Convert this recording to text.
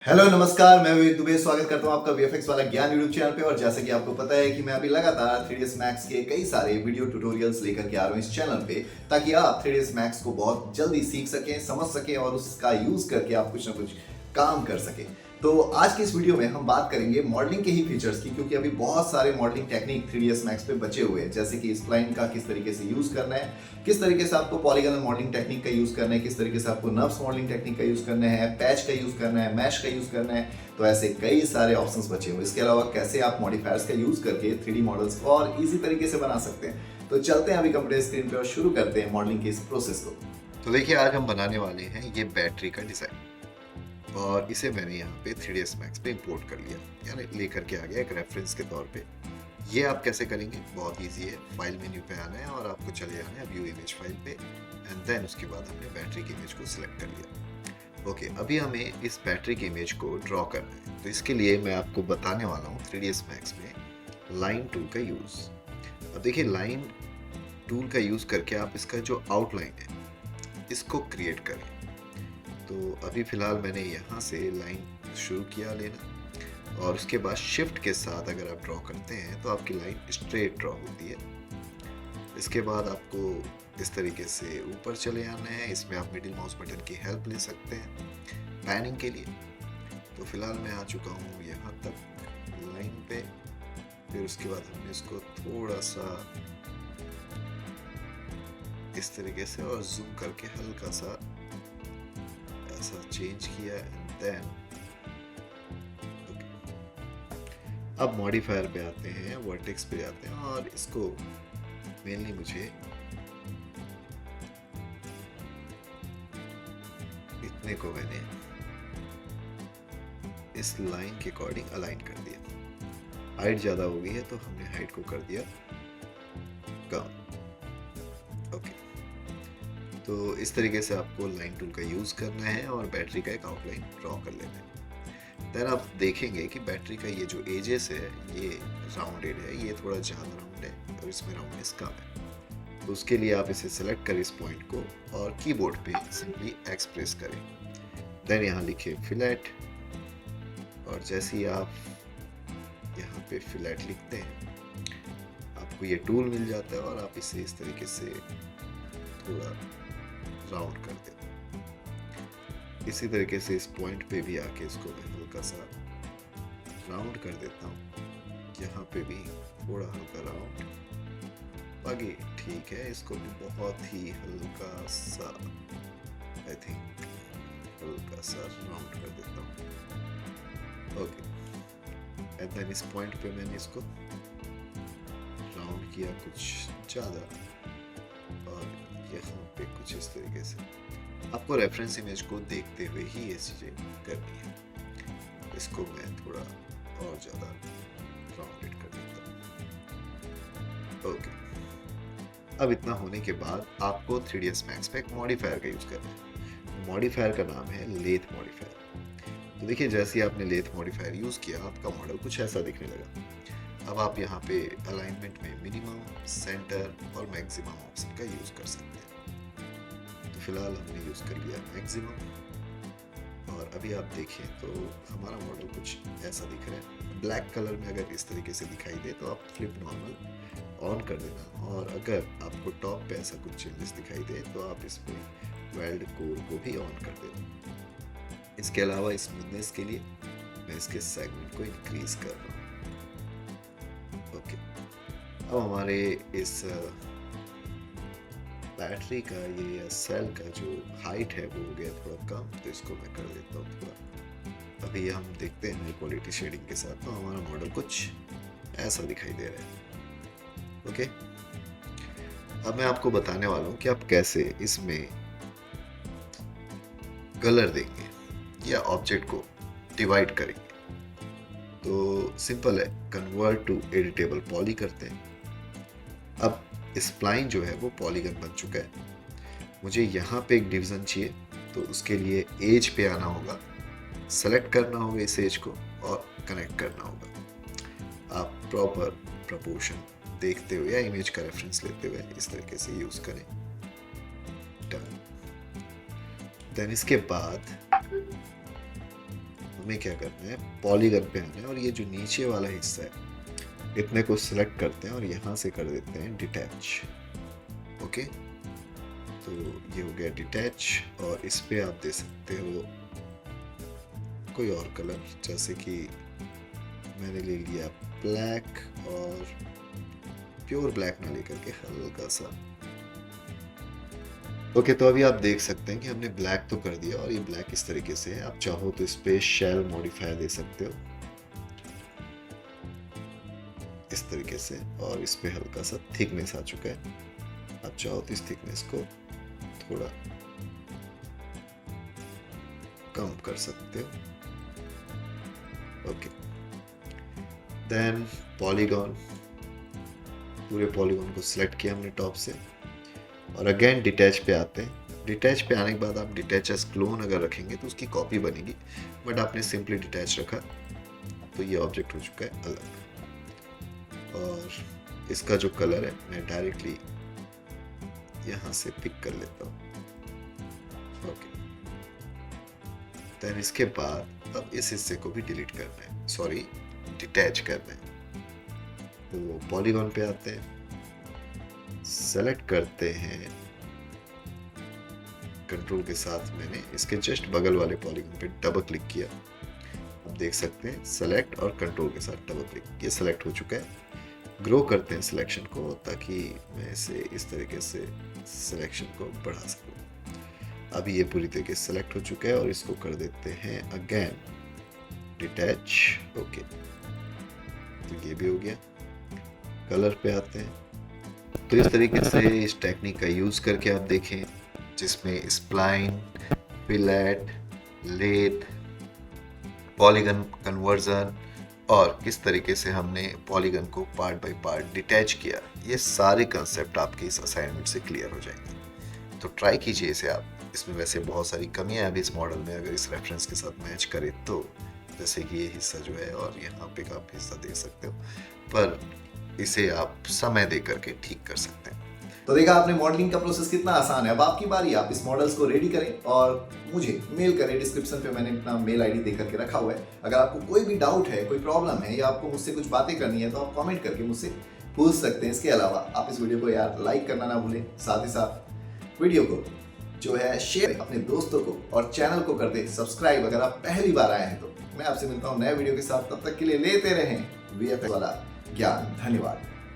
Hello नमस्कार, मैं विवेक दुबे स्वागत करता हूं आपका वीएफएक्स वाला ज्ञान यूट्यूब चैनल पे। और जैसे कि आपको पता है कि मैं अभी लगातार 3ds मैक्स के कई सारे वीडियो ट्यूटोरियल्स लेकर के आ रहा हूं इस चैनल पे, ताकि आप 3ds मैक्स को बहुत जल्दी सीख सकें, समझ सकें और उसका यूज करके आप कुछ ना कुछ काम कर सकें। तो आज की इस वीडियो में हम बात करेंगे मॉडलिंग के ही फीचर्स की, क्योंकि अभी बहुत सारे मॉडलिंग टेक्निक 3ds मैक्स पे बचे हुए हैं, जैसे कि स्प्लाइन का किस तरीके से यूज करना है, किस तरीके से आपको पॉलीगोनल मॉडलिंग टेक्निक का यूज करना है, किस तरीके से आपको नर्व्स मॉडलिंग टेक्निक का यूज करना है, पैच का यूज करना है, मैश का यूज करना है। तो ऐसे कई सारे ऑप्शंस बचे हुए। इसके अलावा कैसे आप मॉडिफायर्स का यूज करके 3D मॉडल्स को और इजी तरीके से बना सकते हैं। तो चलते हैं अभी कंप्यूटर स्क्रीन पे और शुरू करते हैं मॉडलिंग के इस प्रोसेस को। तो देखिए, आज हम बनाने वाले हैं ये बैटरी का डिज़ाइन, और इसे मैंने यहाँ पे 3ds मैक्स पे इंपोर्ट कर लिया, यानी लेकर के आ गया एक रेफरेंस के तौर पे। ये आप कैसे करेंगे? बहुत इजी है। फाइल मेन्यू पे आना है और आपको चले जाना है व्यू इमेज फाइल पे, एंड देन उसके बाद हमने बैटरी की इमेज को सिलेक्ट कर लिया। ओके, अभी हमें इस बैटरी की इमेज को ड्रॉ करना है। तो इसके लिए मैं आपको बताने वाला हूँ 3ds मैक्स में लाइन टूल का यूज़। अब देखिए, लाइन टूल का यूज़ करके आप इसका जो आउटलाइन है इसको क्रिएट करें। तो अभी फ़िलहाल मैंने यहाँ से लाइन शुरू किया लेना, और उसके बाद शिफ्ट के साथ अगर आप ड्रॉ करते हैं तो आपकी लाइन स्ट्रेट ड्रॉ होती है। इसके बाद आपको इस तरीके से ऊपर चले आना है। इसमें आप मिडिल माउस बटन की हेल्प ले सकते हैं पैनिंग के लिए। तो फिलहाल मैं आ चुका हूँ यहाँ तक लाइन पे। फिर उसके बाद हमने इसको थोड़ा सा इस तरीके से और जूम करके हल्का सा ऐसा चेंज किया, एंड देन अब मॉडिफायर पे आते हैं, वर्टेक्स पे आते हैं, और इसको मेनली मुझे इतने को मैंने इस लाइन के अकॉर्डिंग अलाइन कर दिया। हाइट ज़्यादा हो गई है तो हमने हाइट को कर दिया कम। ओके, तो इस तरीके से आपको लाइन टूल का यूज़ करना है और बैटरी का एक आउटलाइन ड्रॉ कर लेना है। देन आप देखेंगे कि बैटरी का ये जो एजेस है ये राउंडेड है, ये थोड़ा ज़्यादा राउंड है और इसमें राउंडनेस कम है। तो उसके लिए आप इसे सेलेक्ट करें इस पॉइंट को, और कीबोर्ड पे सिंपली एक्स प्रेस करें। देन यहाँ लिखिए फिलेट, और जैसे ही आप यहाँ पे फिलेट लिखते हैं आपको ये टूल मिल जाता है, और आप इसे इस तरीके से थोड़ा राउंड कर दें। इसी तरीके से इस पॉइंट पे भी आके इसको मैं हल्का सा राउंड कर देता हूँ। यहाँ पे भी थोड़ा हल्का राउंड, बाकी ठीक है। इसको भी बहुत ही हल्का सा, आई थिंक हल्का सा राउंड कर देता हूँ। ओके, एंड देन इस पॉइंट पे मैंने इसको राउंड किया कुछ ज़्यादा, और यहाँ पे कुछ इस तरीके से। आपको रेफरेंस इमेज को देखते हुए ही ये चीज़ें करनी है। इसको मैं थोड़ा और ज़्यादा राउंडेड कर देता हूँ। ओके, अब इतना होने के बाद आपको 3ds मैक्स पे एक मॉडिफायर का यूज़ करना है। मॉडिफायर का नाम है लेथ मॉडिफायर। तो देखिए, जैसे ही आपने लेथ मॉडिफायर यूज़ किया आपका मॉडल कुछ ऐसा दिखने लगा। अब आप यहाँ पे अलाइनमेंट में मिनिमम, सेंटर और मैक्सिमम ऑप्शन का यूज़ कर सकते हैं। तो फिलहाल हमने यूज़ कर लिया मैक्सिमम, और अभी आप देखें तो हमारा मॉडल कुछ ऐसा दिख रहा है। ब्लैक कलर में अगर इस तरीके से दिखाई दे तो आप फ्लिप नॉर्मल ऑन कर देना, और अगर आपको टॉप पे ऐसा कुछ चेंजेस दिखाई दे तो आप इस पे वेल्ड कोर को भी ऑन कर देना। इसके अलावा स्मूथनेस के लिए मैं इसके सेगमेंट को इंक्रीज कर रहा हूँ। ओके, अब हमारे इस बैटरी का ये सेल का जो हाइट है वो हो गया थोड़ा कम, तो इसको मैं कर देता हूँ थोड़ा। अभी हम देखते हैं क्वालिटी शेडिंग के साथ, तो हमारा मॉडल कुछ ऐसा दिखाई दे रहा है। ओके, अब मैं आपको बताने वाला हूँ कि आप कैसे इसमें कलर देंगे या ऑब्जेक्ट को डिवाइड करेंगे। तो सिंपल है, कन्वर्ट टू एडिटेबल पॉली करते हैं। अब स्प्लाइन जो है वो पॉलीगन बन चुका है। मुझे यहाँ पे एक डिवीज़न चाहिए, तो उसके लिए एज पे आना होगा, सेलेक्ट करना होगा इस एज को और कनेक्ट करना होगा। आप प्रॉपर प्रपोर्शन देखते हुए या इमेज का रेफरेंस लेते हुए इस तरीके से यूज़ करें। डन। देन इसके बाद हमें क्या करना है, पॉलीगन पे आना है और ये जो नीचे वाला हिस्सा है इतने को सिलेक्ट करते हैं और यहाँ से कर देते हैं डिटैच। ओके, तो ये हो गया डिटैच। और इस पे आप दे सकते हो कोई और कलर, जैसे कि मैंने ले लिया ब्लैक, और प्योर ब्लैक ना लेकर के हल्का सा। ओके, तो अभी आप देख सकते हैं कि हमने ब्लैक तो कर दिया और ये ब्लैक इस तरीके से है। आप चाहो तो इस पे शेल मॉडिफायर दे सकते हो इस तरीके से, और इस पे हल्का सा थिकनेस आ चुका है। आप चाहो तो इस थिकनेस को थोड़ा कम कर सकते हो। ओके, देन पॉलीगॉन, पूरे पॉलीगॉन को सिलेक्ट किया हमने टॉप से और अगेन डिटैच पे आते हैं। डिटैच पे आने के बाद आप डिटैच एज क्लोन अगर रखेंगे तो उसकी कॉपी बनेगी, बट आपने सिंपली डिटैच रखा तो ये ऑब्जेक्ट हो चुका है अलग। और इसका जो कलर है मैं डायरेक्टली यहाँ से पिक कर लेता हूँ। ओके, देन इसके बाद अब इस हिस्से को भी डिलीट करना है, सॉरी डिटैच करना है। तो पॉलीगॉन पे आते हैं, सेलेक्ट करते हैं, कंट्रोल के साथ मैंने इसके जस्ट बगल वाले पॉलीगॉन पे डबल क्लिक किया। आप देख सकते हैं सेलेक्ट और कंट्रोल के साथ डबल क्लिक, ये सेलेक्ट हो चुका है। ग्रो करते हैं सिलेक्शन को ताकि मैं इसे इस तरीके से सिलेक्शन को बढ़ा सकूं। अभी ये पूरी तरीके से सेलेक्ट हो चुका है और इसको कर देते हैं अगेन डिटैच। ओके, तो ये भी हो गया। कलर पे आते हैं, तो इस तरीके से इस टेक्निक का यूज़ करके आप देखें, जिसमें spline, fillet, lathe, polygon conversion और किस तरीके से हमने पॉलीगन को पार्ट बाय पार्ट डिटैच किया, ये सारे कंसेप्ट आपके इस असाइनमेंट से क्लियर हो जाएंगे। तो ट्राई कीजिए इसे आप। इसमें वैसे बहुत सारी कमियां हैं अभी इस मॉडल में, अगर इस रेफरेंस के साथ मैच करें तो, जैसे कि ये हिस्सा जो है और यहाँ पे का आप हिस्सा देख सकते हो, पर इसे आप समय दे करके ठीक कर सकते हैं। तो देखा आपने मॉडलिंग का प्रोसेस कितना आसान है। अब आपकी बारी, आप इस मॉडल्स को रेडी करें और मुझे मेल करें। डिस्क्रिप्शन पे मैंने अपना मेल आईडी दे करके रखा हुआ है। अगर आपको कोई भी डाउट है, कोई प्रॉब्लम है या आपको मुझसे कुछ बातें करनी है तो आप कमेंट करके मुझसे पूछ सकते हैं। इसके अलावा आप इस वीडियो को यार लाइक करना ना भूलें, साथ ही साथ वीडियो को जो है शेयर अपने दोस्तों को और चैनल को कर दे सब्सक्राइब अगर आप पहली बार आए हैं तो। मैं आपसे मिलता हूँ नए वीडियो के साथ, तब तक के लिए लेते रहें वीएफएक्स वाला ज्ञान। धन्यवाद।